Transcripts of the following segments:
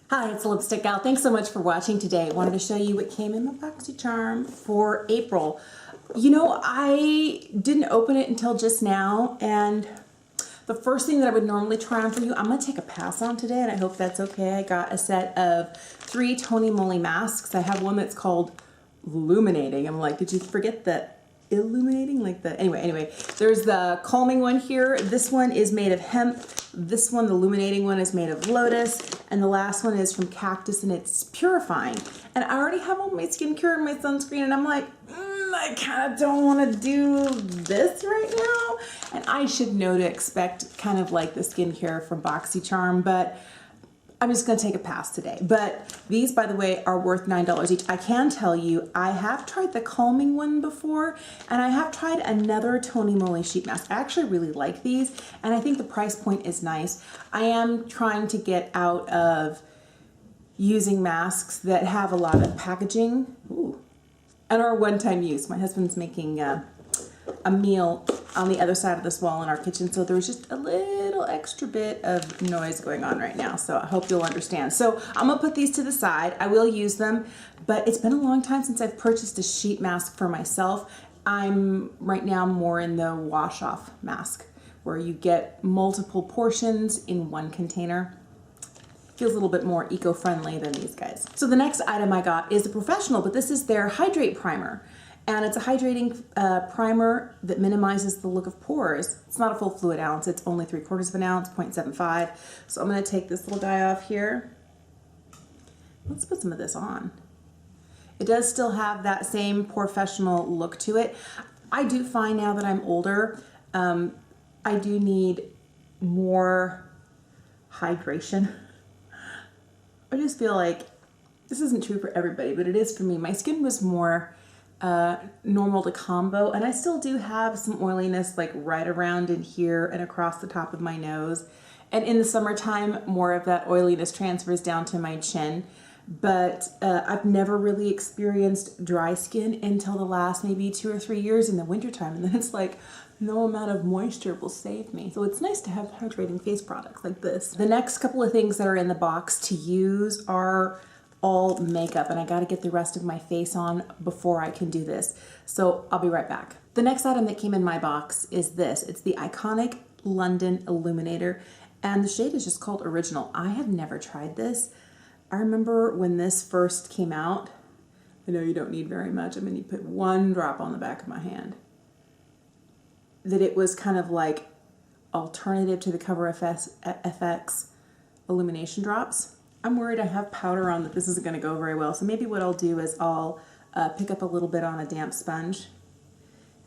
Hi, it's Lipstick Gal. Thanks so much for watching today. I wanted to show you what came in my Boxycharm for April. You know, I didn't open it until just now, and the first thing that I would normally try on for you, I'm going to take a pass on today, and I hope that's okay. I got a set of 3 Tony Moly masks. I have one that's called Illuminating. I'm like, did you forget the illuminating? Like the, anyway, there's the calming one here. This one is made of hemp. This one, the illuminating one, is made of lotus. And the last one is from cactus, and it's purifying. And I already have all my skincare and my sunscreen, and I'm like, I kind of don't want to do this right now. And I should know to expect kind of like the skincare from Boxycharm, but I'm just going to take a pass today. But these, by the way, are worth $9 each. I can tell you, I have tried the calming one before, and I have tried another Tony Moly sheet mask. I actually really like these, and I think the price point is nice. I am trying to get out of using masks that have a lot of packaging. Ooh. And are one-time use. My husband's making a meal on the other side of this wall in our kitchen, so there's just a little extra bit of noise going on right now, so I hope you'll understand. So I'm gonna put these to the side. I will use them, but it's been a long time since I've purchased a sheet mask for myself. I'm right now more in the wash-off mask, where you get multiple portions in one container. Feels a little bit more eco-friendly than these guys. So the next item I got is a Porefessional, but this is their Hydrate Primer. And it's a hydrating primer that minimizes the look of pores. It's not a full fluid ounce, it's only 3/4 of an ounce, 0.75. So I'm gonna take this little guy off here. Let's put some of this on. It does still have that same Porefessional look to it. I do find now that I'm older, I do need more hydration. I just feel like, this isn't true for everybody, but it is for me. My skin was more normal to combo, and I still do have some oiliness like right around in here and across the top of my nose. And in the summertime, more of that oiliness transfers down to my chin. But I've never really experienced dry skin until the last maybe 2 or 3 years in the wintertime. And then it's like, no amount of moisture will save me. So it's nice to have hydrating face products like this. The next couple of things that are in the box to use are all makeup, and I got to get the rest of my face on before I can do this. So I'll be right back. The next item that came in my box is this. It's the iconic London Illuminator, and the shade is just called Original. I have never tried this. I remember when this first came out, I know you don't need very much. I mean, you put 1 drop on the back of my hand. That it was kind of like alternative to the Cover FX illumination drops. I'm worried I have powder on that this isn't going to go very well. So maybe what I'll do is I'll pick up a little bit on a damp sponge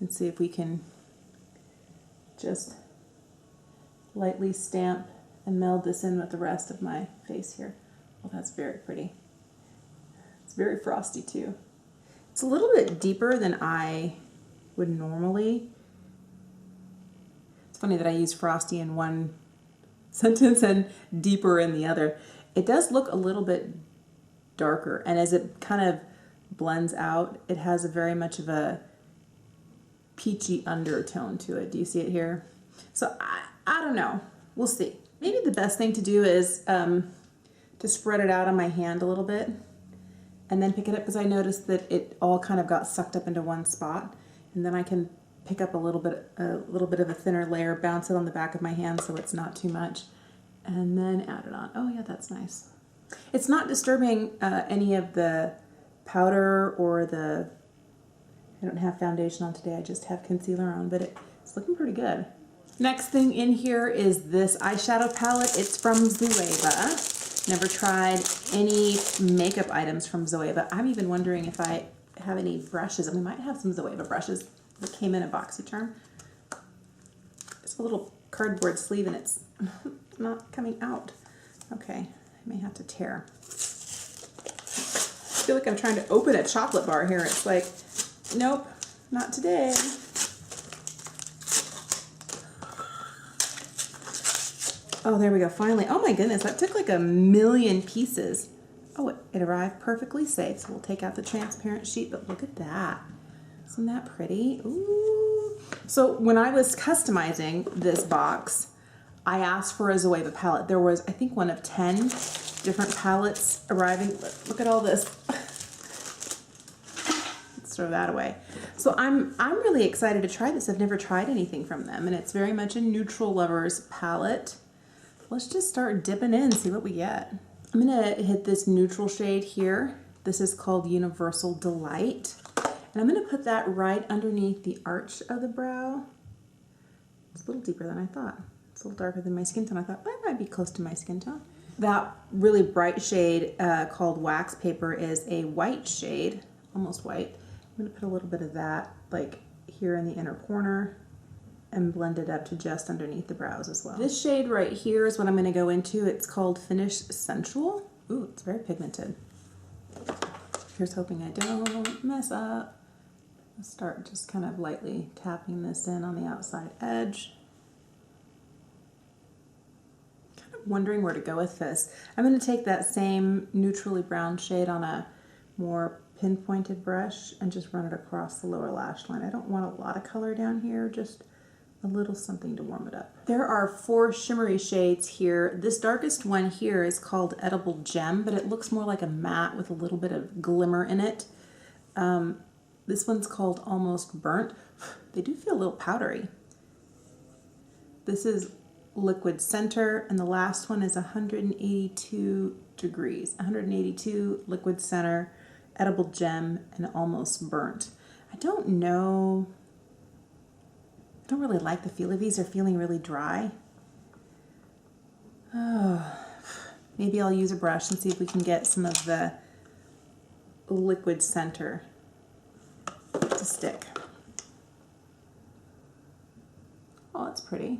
and see if we can just lightly stamp and meld this in with the rest of my face here. Well, that's very pretty. It's very frosty too. It's a little bit deeper than I would normally. It's funny that I use frosty in one sentence and deeper in the other. It does look a little bit darker, and as it kind of blends out, it has a very much of a peachy undertone to it. Do you see it here? So I don't know. We'll see. Maybe the best thing to do is to spread it out on my hand a little bit and then pick it up, because I noticed that it all kind of got sucked up into one spot, and then I can pick up a little bit of a thinner layer, bounce it on the back of my hand so it's not too much, and then add it on. Oh yeah, that's nice. It's not disturbing any of the powder or the, I don't have foundation on today, I just have concealer on, but it's looking pretty good. Next thing in here is this eyeshadow palette. It's from Zoeva. Never tried any makeup items from Zoeva. I'm even wondering if I have any brushes, and we might have some Zoeva brushes that came in a Boxycharm. It's a little cardboard sleeve, and it's not coming out. Okay, I may have to tear. I feel like I'm trying to open a chocolate bar here. It's like, nope, not today. Oh, there we go, finally. Oh my goodness, that took like a million pieces. Oh, it arrived perfectly safe, so we'll take out the transparent sheet, but look at that. Isn't that pretty? Ooh. So when I was customizing this box, I asked for a Zoeva palette. There was, I think, one of 10 different palettes arriving. Look at all this. Let's throw that away. So I'm really excited to try this. I've never tried anything from them, and it's very much a neutral lovers palette. Let's just start dipping in and see what we get. I'm gonna hit this neutral shade here. This is called Universal Delight. And I'm gonna put that right underneath the arch of the brow. It's a little deeper than I thought. It's a little darker than my skin tone. I thought that might be close to my skin tone. That really bright shade called Wax Paper is a white shade, almost white. I'm gonna put a little bit of that like here in the inner corner and blend it up to just underneath the brows as well. This shade right here is what I'm gonna go into. It's called Finish Sensual. Ooh, it's very pigmented. Here's hoping I don't mess up. I'll start just kind of lightly tapping this in on the outside edge. Kind of wondering where to go with this. I'm gonna take that same neutrally brown shade on a more pinpointed brush and just run it across the lower lash line. I don't want a lot of color down here, just a little something to warm it up. There are 4 shimmery shades here. This darkest one here is called Edible Gem, but it looks more like a matte with a little bit of glimmer in it. This one's called Almost Burnt. They do feel a little powdery. This is Liquid Center, and the last one is 182 degrees. 182 Liquid Center, Edible Gem, and Almost Burnt. I don't know. I don't really like the feel of these. They're feeling really dry. Oh, maybe I'll use a brush and see if we can get some of the Liquid Center to stick. Oh, that's pretty.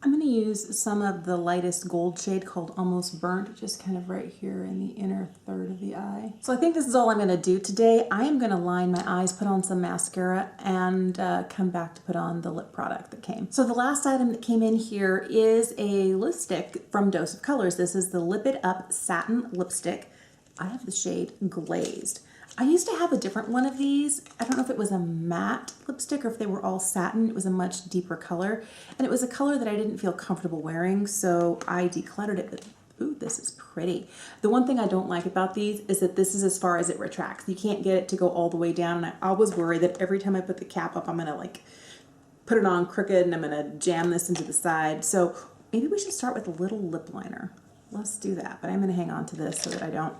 I'm going to use some of the lightest gold shade called Almost Burnt, just kind of right here in the inner third of the eye. So I think this is all I'm going to do today. I am going to line my eyes, put on some mascara, and come back to put on the lip product that came. So the last item that came in here is a lipstick from Dose of Colors. This is the Lipid Up Satin Lipstick. I have the shade Glazed. I used to have a different one of these. I don't know if it was a matte lipstick or if they were all satin. It was a much deeper color, and it was a color that I didn't feel comfortable wearing, so I decluttered it. But ooh, this is pretty. The one thing I don't like about these is that this is as far as it retracts. You can't get it to go all the way down, and I always worry that every time I put the cap up, I'm gonna like put it on crooked and I'm gonna jam this into the side. So maybe we should start with a little lip liner. Let's do that, but I'm gonna hang on to this so that I don't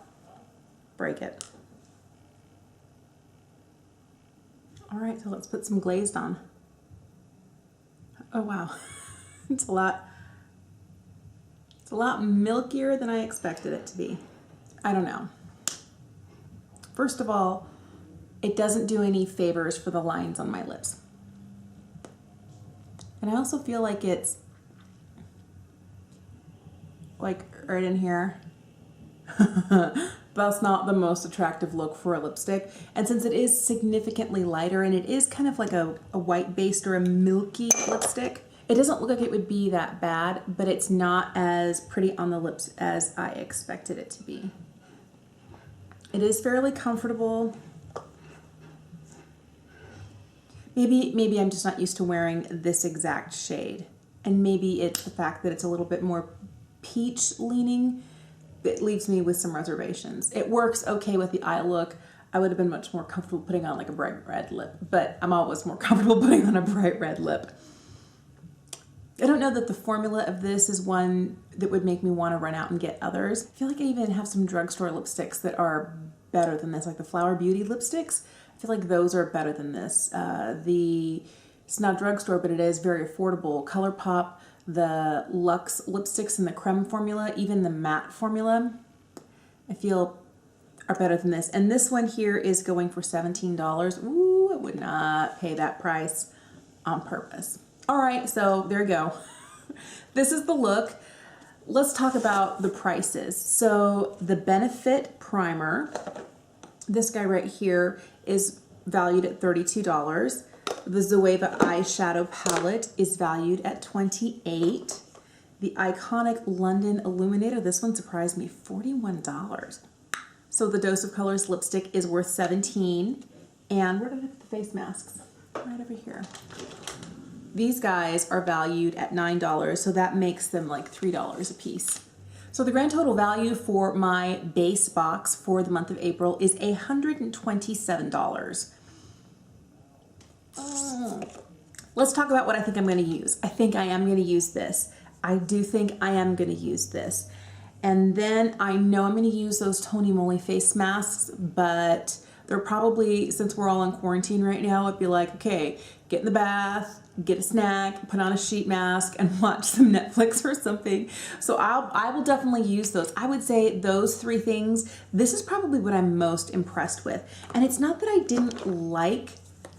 break it. All right, so let's put some Glazed on. Oh wow, it's a lot milkier than I expected it to be. I don't know. First of all, it doesn't do any favors for the lines on my lips. And I also feel like it's like right in here. That's not the most attractive look for a lipstick. And since it is significantly lighter and it is kind of like a white based or a milky lipstick, it doesn't look like it would be that bad, but it's not as pretty on the lips as I expected it to be. It is fairly comfortable. Maybe I'm just not used to wearing this exact shade. And maybe it's the fact that it's a little bit more peach leaning. It leaves me with some reservations. It works okay with the eye look. I would have been much more comfortable putting on like a bright red lip, but I'm always more comfortable putting on a bright red lip. I don't know that the formula of this is one that would make me want to run out and get others. I feel like I even have some drugstore lipsticks that are better than this, like the Flower Beauty lipsticks. I feel like those are better than this. It's not drugstore, but it is very affordable. ColourPop, the Luxe lipsticks in the creme formula, even the matte formula, I feel are better than this. And this one here is going for $17. Ooh, I would not pay that price on purpose. All right, so there you go. This is the look. Let's talk about the prices. So the Benefit Primer, this guy right here, is valued at $32. The Zoeva eyeshadow palette is valued at $28. The iconic London Illuminator, this one surprised me, $41. So the Dose of Colors lipstick is worth $17. And where did I put the face masks? Right over here. these guys are valued at $9, so that makes them like $3 a piece. So the grand total value for my base box for the month of April is $127. Let's talk about what I think I'm going to use. I think I am going to use this. I do think I am going to use this. And then I know I'm going to use those Tony Moly face masks, but they're probably, since we're all in quarantine right now, it'd be like, okay, get in the bath, get a snack, put on a sheet mask, and watch some Netflix or something. So I will definitely use those. I would say those three things, this is probably what I'm most impressed with. And it's not that I didn't like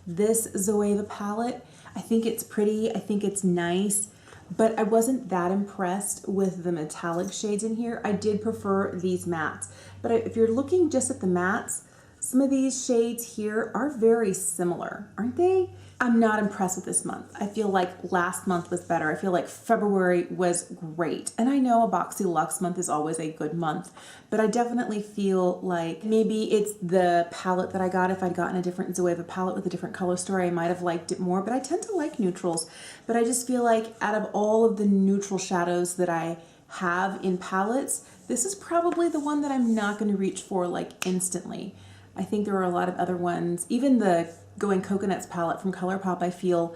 this Zoeva palette. I think it's pretty, I think it's nice, but I wasn't that impressed with the metallic shades in here. I did prefer these mattes. But if you're looking just at the mattes, some of these shades here are very similar, aren't they? I'm not impressed with this month. I feel like last month was better. I feel like February was great. And I know a Boxy Luxe month is always a good month, but I definitely feel like maybe it's the palette that I got. If I'd gotten a different Zoeva palette with a different color story, I might have liked it more, but I tend to like neutrals. But I just feel like out of all of the neutral shadows that I have in palettes, this is probably the one that I'm not going to reach for like instantly. I think there are a lot of other ones. Even the Going Coconuts palette from ColourPop, I feel,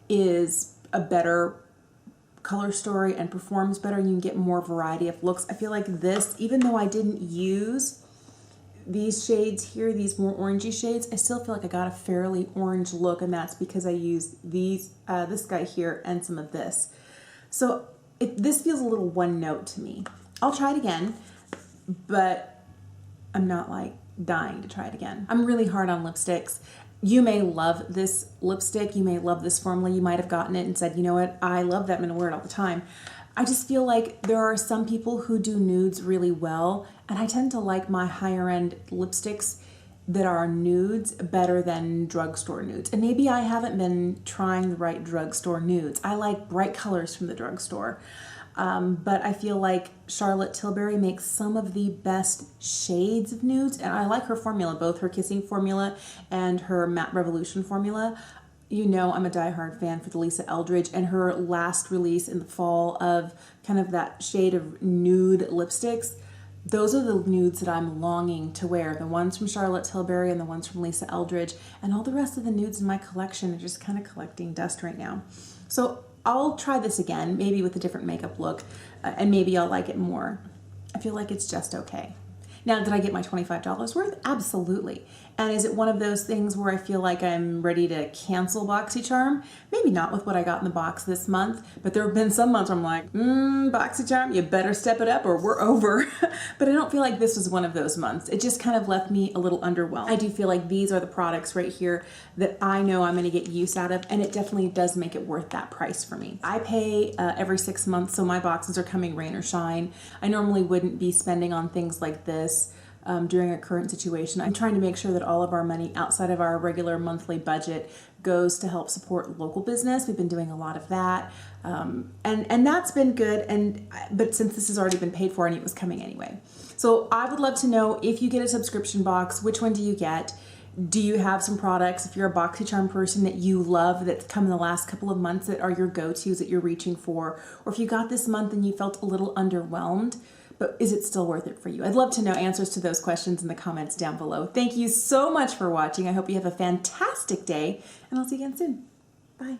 is a better color story and performs better, and you can get more variety of looks. I feel like this, even though I didn't use these shades here, these more orangey shades, I still feel like I got a fairly orange look, and that's because I used these, this guy here and some of this. So this feels a little one note to me. I'll try it again, but I'm not like dying to try it again. I'm really hard on lipsticks. You may love this lipstick, you may love this formula, you might have gotten it and said, you know what, I love that, I'm gonna wear it all the time. I just feel like there are some people who do nudes really well, and I tend to like my higher end lipsticks that are nudes better than drugstore nudes. And maybe I haven't been trying the right drugstore nudes. I like bright colors from the drugstore. But I feel like Charlotte Tilbury makes some of the best shades of nudes, and I like her formula, both her Kissing formula and her Matte Revolution formula. You know I'm a diehard fan for the Lisa Eldridge, and her last release in the fall of kind of that shade of nude lipsticks. Those are the nudes that I'm longing to wear, the ones from Charlotte Tilbury and the ones from Lisa Eldridge, and all the rest of the nudes in my collection are just kind of collecting dust right now. So I'll try this again, maybe with a different makeup look, and maybe I'll like it more. I feel like it's just okay. Now, did I get my $25 worth? Absolutely. And is it one of those things where I feel like I'm ready to cancel Boxycharm? Maybe not with what I got in the box this month, but there have been some months where I'm like, Boxycharm, you better step it up or we're over. But I don't feel like this was one of those months. It just kind of left me a little underwhelmed. I do feel like these are the products right here that I know I'm gonna get use out of, and it definitely does make it worth that price for me. I pay every 6 months, so my boxes are coming rain or shine. I normally wouldn't be spending on things like this during a current situation. I'm trying to make sure that all of our money outside of our regular monthly budget goes to help support local business. We've been doing a lot of that, and that's been good. But since this has already been paid for and it was coming anyway, so I would love to know if you get a subscription box, which one do you get? Do you have some products, if you're a Boxycharm person, that you love that's come in the last couple of months that are your go-tos that you're reaching for? Or if you got this month and you felt a little underwhelmed, but is it still worth it for you? I'd love to know answers to those questions in the comments down below. Thank you so much for watching. I hope you have a fantastic day, and I'll see you again soon. Bye.